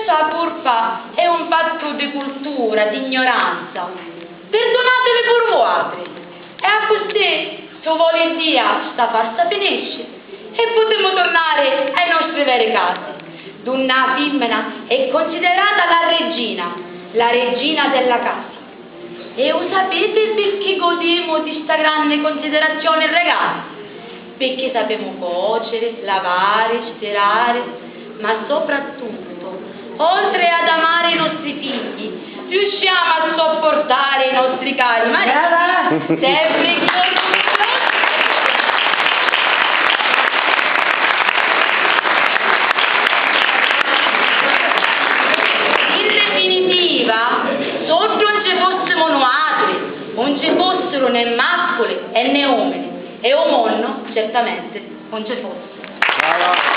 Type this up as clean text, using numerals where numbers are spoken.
questa curva è un fatto di cultura, di ignoranza. Perdonatevi pure voi. E a così, se vuole Dio, sta farsa finisce e potremo tornare ai nostri veri casi. Una femmina è considerata la regina della casa. E lo sapete perché godiamo di questa grande considerazione e regalo? Perché sappiamo cuocere, lavare, stirare, ma soprattutto, oltre ad amare i nostri figli, riusciamo a sopportare i nostri cari mariti, sempre che non ci fossero né mascoli e né uomini, e uomo certamente non ci fosse.